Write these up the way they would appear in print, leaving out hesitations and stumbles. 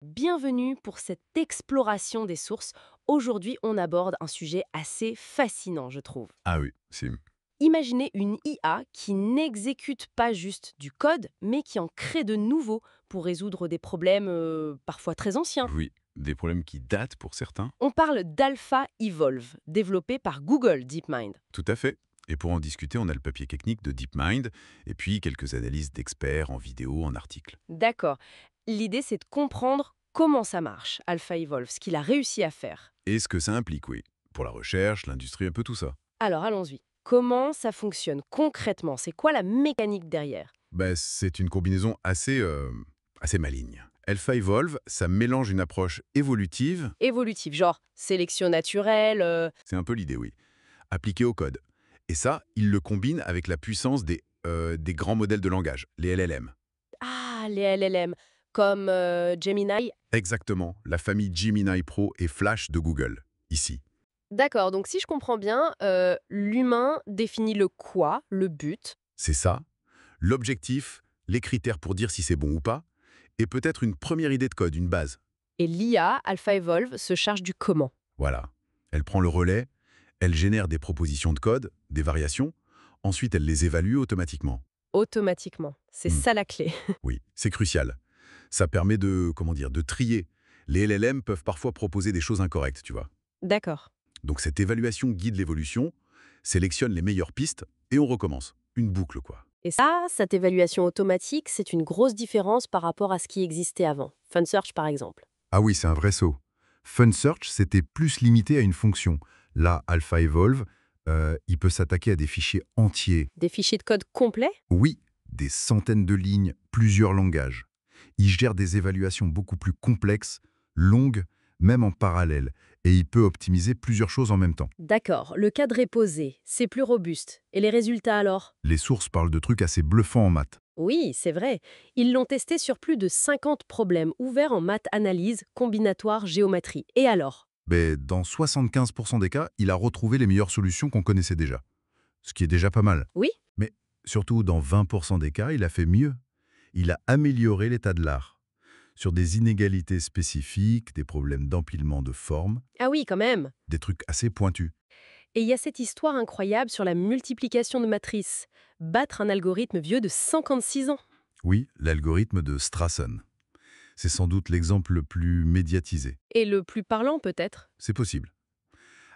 Bienvenue pour cette exploration des sources. Aujourd'hui, on aborde un sujet assez fascinant, je trouve. Ah oui, c'est Imaginez une IA qui n'exécute pas juste du code, mais qui en crée de nouveaux pour résoudre des problèmes parfois très anciens. oui, des problèmes qui datent pour certains. On parle d'Alpha Evolve, développé par Google DeepMind. Tout à fait. Et pour en discuter, on a le papier technique de DeepMind et puis quelques analyses d'experts en vidéo, en articles. D'accord. L'idée, c'est de comprendre comment ça marche, Alpha Evolve, ce qu'il a réussi à faire. Et ce que ça implique, oui. Pour la recherche, l'industrie, un peu tout ça. Alors, allons-y. Comment ça fonctionne concrètement? C'est quoi la mécanique derrière? C'est une combinaison assez maligne. Alpha Evolve, ça mélange une approche évolutive, Évolutive, genre sélection naturelle. c'est un peu l'idée, oui, appliquée au code. Et ça, il le combine avec la puissance des grands modèles de langage, les LLM. Ah, les LLM, comme Gemini. Exactement, la famille Gemini Pro et Flash de Google, ici. D'accord, donc si je comprends bien, l'humain définit le quoi, le but, C'est ça, l'objectif, les critères pour dire si c'est bon ou pas, et peut-être une première idée de code, une base. et l'IA, Alpha Evolve, se charge du comment. Voilà. Elle prend le relais, elle génère des propositions de code, des variations, ensuite elle les évalue automatiquement. Automatiquement. C'est Hmm, ça la clé. oui, c'est crucial. Ça permet de trier. Les LLM peuvent parfois proposer des choses incorrectes, tu vois. D'accord. Donc cette évaluation guide l'évolution, sélectionne les meilleures pistes, et on recommence. Une boucle, quoi. Et ça, cette évaluation automatique, c'est une grosse différence par rapport à ce qui existait avant. FunSearch, par exemple. Ah oui, c'est un vrai saut. FunSearch, c'était plus limité à une fonction. Là, Alpha Evolve, il peut s'attaquer à des fichiers entiers. Des fichiers de code complets? Oui, des centaines de lignes, plusieurs langages. Il gère des évaluations beaucoup plus complexes, longues, même en parallèle, et il peut optimiser plusieurs choses en même temps. D'accord, le cadre est posé, c'est plus robuste. Et les résultats alors? Les sources parlent de trucs assez bluffants en maths. Oui, c'est vrai. Ils l'ont testé sur plus de 50 problèmes ouverts en maths analyse, combinatoire, géométrie. Et alors? Mais dans 75% des cas, il a retrouvé les meilleures solutions qu'on connaissait déjà. Ce qui est déjà pas mal. Oui? Mais surtout, dans 20% des cas, il a fait mieux. Il a amélioré l'état de l'art. Sur des inégalités spécifiques, des problèmes d'empilement de formes, Ah oui, quand même. des trucs assez pointus. Et il y a cette histoire incroyable sur la multiplication de matrices. Battre un algorithme vieux de 56 ans. Oui, l'algorithme de Strassen. C'est sans doute l'exemple le plus médiatisé. Et le plus parlant peut-être. C'est possible.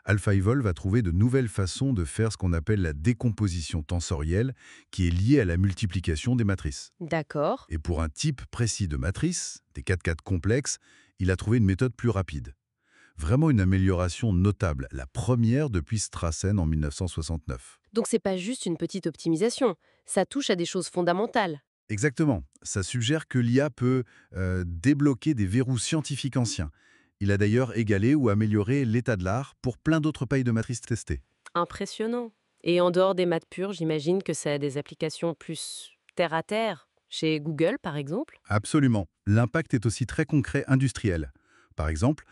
AlphaEvolve a trouvé de nouvelles façons de faire ce qu'on appelle la décomposition tensorielle, qui est liée à la multiplication des matrices. D'accord. Et pour un type précis de matrice, des 4 complexes, il a trouvé une méthode plus rapide. Vraiment une amélioration notable, la première depuis Strassen en 1969. Donc c'est pas juste une petite optimisation, ça touche à des choses fondamentales. Exactement. Ça suggère que l'IA peut débloquer des verrous scientifiques anciens. Il a d'ailleurs égalé ou amélioré l'état de l'art pour plein d'autres pailles de matrices testées. Impressionnant. Et en dehors des maths pures, j'imagine que ça a des applications plus terre à terre, chez Google par exemple. Absolument. L'impact est aussi très concret industriel. Par exemple,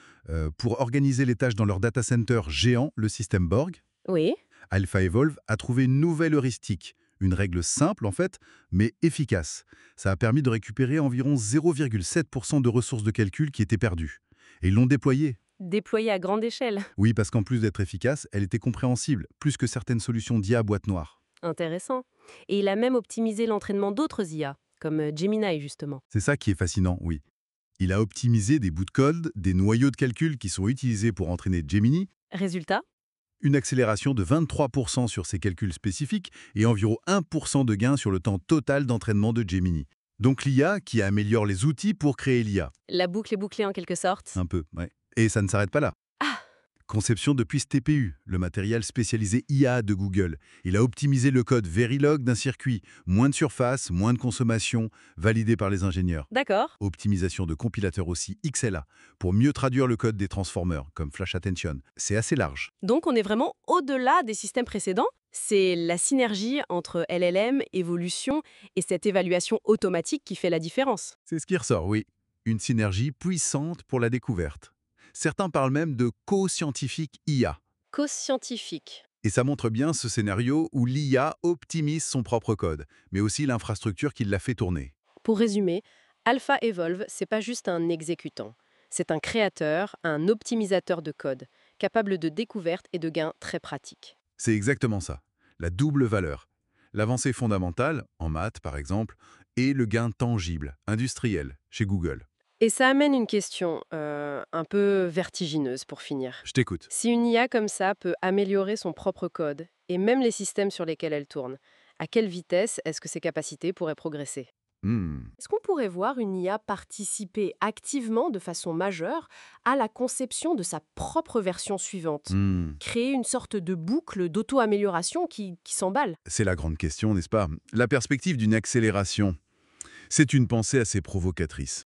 pour organiser les tâches dans leur data center géant, le système Borg, Oui. AlphaEvolve a trouvé une nouvelle heuristique. Une règle simple en fait, mais efficace. Ça a permis de récupérer environ 0,7% de ressources de calcul qui étaient perdues. Et ils l'ont déployée. Déployé à grande échelle. Oui, parce qu'en plus d'être efficace, elle était compréhensible, plus que certaines solutions d'IA à boîte noire. Intéressant. Et il a même optimisé l'entraînement d'autres IA, comme Gemini justement. C'est ça qui est fascinant, oui. Il a optimisé des bouts de code, des noyaux de calcul qui sont utilisés pour entraîner Gemini, Résultat? une accélération de 23% sur ces calculs spécifiques et environ 1% de gain sur le temps total d'entraînement de Gemini. Donc l'IA qui améliore les outils pour créer l'IA. La boucle est bouclée en quelque sorte. Un peu, ouais. Et ça ne s'arrête pas là. Ah, Conception depuis TPU, le matériel spécialisé IA de Google. Il a optimisé le code Verilog d'un circuit. Moins de surface, moins de consommation, validé par les ingénieurs. d'accord. Optimisation de compilateur aussi XLA, pour mieux traduire le code des transformers, comme Flash Attention. C'est assez large. Donc on est vraiment au-delà des systèmes précédents. C'est la synergie entre LLM, évolution et cette évaluation automatique qui fait la différence. C'est ce qui ressort, oui. Une synergie puissante pour la découverte. Certains parlent même de co-scientifique IA. Cause scientifique. Et ça montre bien ce scénario où l'IA optimise son propre code, mais aussi l'infrastructure qui l'a fait tourner. Pour résumer, Alpha Evolve, c'est pas juste un exécutant. C'est un créateur, un optimisateur de code, capable de découvertes et de gains très pratiques. C'est exactement ça. La double valeur. L'avancée fondamentale, en maths par exemple, et le gain tangible, industriel, chez Google. Et ça amène une question un peu vertigineuse pour finir. Je t'écoute. Si une IA comme ça peut améliorer son propre code, et même les systèmes sur lesquels elle tourne, à quelle vitesse est-ce que ses capacités pourraient progresser? Hmm. Est-ce qu'on pourrait voir une IA participer activement de façon majeure à la conception de sa propre version suivante? Hmm. Créer une sorte de boucle d'auto-amélioration qui s'emballe? C'est la grande question, n'est-ce pas? La perspective d'une accélération, c'est une pensée assez provocatrice.